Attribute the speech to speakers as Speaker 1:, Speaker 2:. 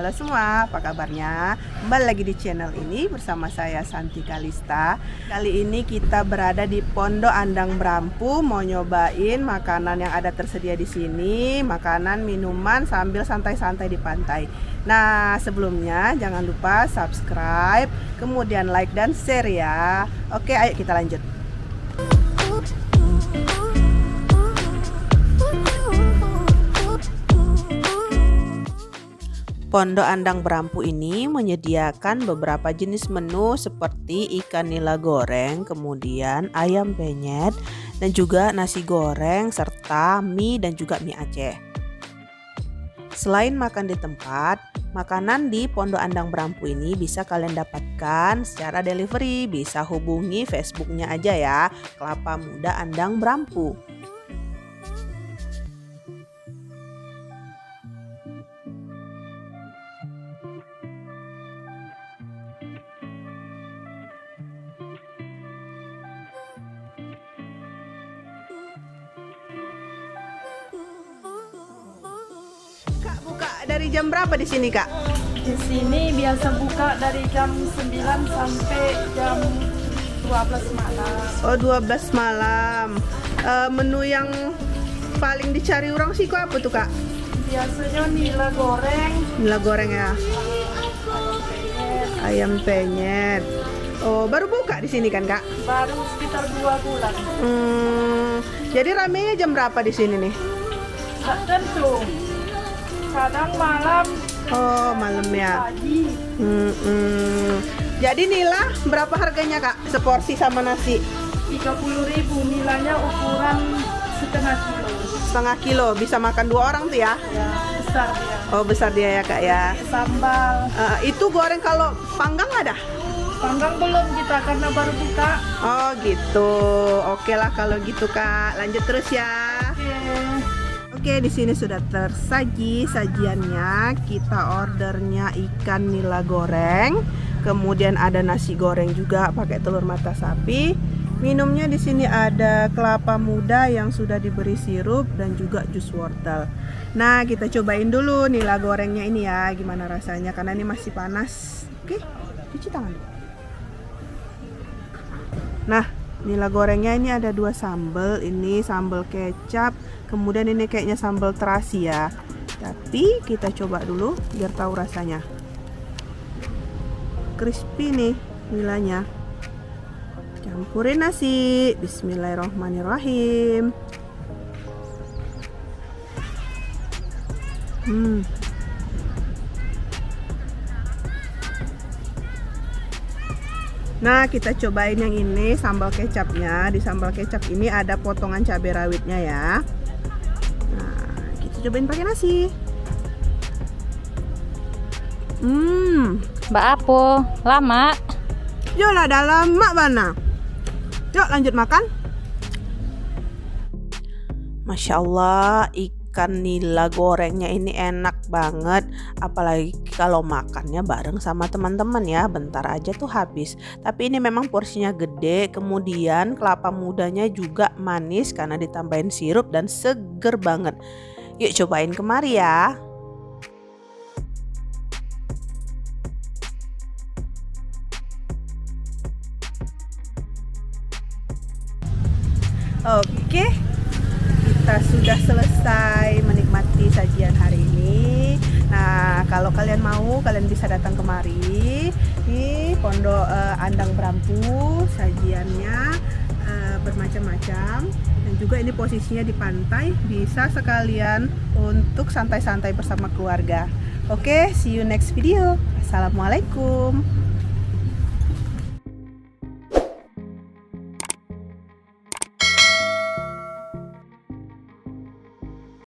Speaker 1: Halo semua, apa kabarnya? Kembali lagi di channel ini bersama saya Santi Kalista. Kali ini kita berada di Pondok Andang Brampu, mau nyobain makanan yang ada tersedia di sini, makanan, minuman sambil santai-santai di pantai. Nah, sebelumnya jangan lupa subscribe, kemudian like dan share ya. Oke, ayo kita lanjut. Pondok Andang Brampu ini menyediakan beberapa jenis menu seperti ikan nila goreng, kemudian ayam penyet, dan juga nasi goreng, serta mie dan juga mie Aceh. Selain makan di tempat, makanan di Pondok Andang Brampu ini bisa kalian dapatkan secara delivery, bisa hubungi Facebooknya aja ya, Kelapa Muda Andang Brampu. Kak, buka dari jam berapa di sini, Kak?
Speaker 2: Di sini biasa buka dari jam 9 sampai jam 12 malam.
Speaker 1: Oh, 12 malam. Menu yang paling dicari orang sih kok apa tuh, Kak?
Speaker 2: Biasanya nila goreng,
Speaker 1: Nila goreng ya. Ayam penyet. Oh, baru buka di sini kan, Kak?
Speaker 2: baru sekitar 2 bulan.
Speaker 1: Jadi ramenya jam berapa di sini nih?
Speaker 2: Tak tentu. Kadang malam,
Speaker 1: Oh, malam ya.
Speaker 2: pagi.
Speaker 1: Jadi nila berapa harganya, Kak? Seporsi sama nasi?
Speaker 2: 30.000, nilainya ukuran setengah kilo.
Speaker 1: Setengah kilo, bisa makan 2 orang tuh ya?
Speaker 2: Ya, besar dia.
Speaker 1: Oh, besar dia ya, Kak ya.
Speaker 2: Sambal.
Speaker 1: Itu goreng kalau panggang ada?
Speaker 2: Panggang belum kita karena baru buka.
Speaker 1: Oh gitu. Oke lah kalau gitu, Kak. Lanjut terus ya. Oke, di sini sudah tersaji sajiannya. Kita ordernya ikan nila goreng, kemudian ada nasi goreng juga pakai telur mata sapi. Minumnya di sini ada kelapa muda yang sudah diberi sirup dan juga jus wortel. Nah, kita cobain dulu nila gorengnya ini ya, gimana rasanya karena ini masih panas. Oke, cuci tangan dulu. Nah, nila gorengnya ini ada 2 sambal. Ini sambal kecap, kemudian ini kayaknya sambal terasi ya. Tapi kita coba dulu biar tahu rasanya. Crispy nih nilanya. Campurin nasi. Bismillahirrahmanirrahim. Nah, kita cobain yang ini sambal kecapnya. Di sambal kecap ini ada potongan cabai rawitnya ya. Nah, kita cobain pakai nasi.
Speaker 3: Mbak Apo, lama.
Speaker 1: Yolah, dah lama bana. Yuk lanjut makan. Masya Allah, ikan nila gorengnya ini enak banget. Apalagi kalau makannya bareng sama teman-teman ya, bentar aja tuh habis. Tapi ini memang porsinya gede. Kemudian kelapa mudanya juga manis karena ditambahin sirup dan seger banget. Yuk cobain kemari ya. Oke, kita sudah selesai menikmati sajian hari ini. Nah, kalau kalian mau, kalian bisa datang kemari di Pondok Andang Brampu. Sajiannya bermacam-macam dan juga ini posisinya di pantai, bisa sekalian untuk santai-santai bersama keluarga. Oke, see you next video. Assalamualaikum.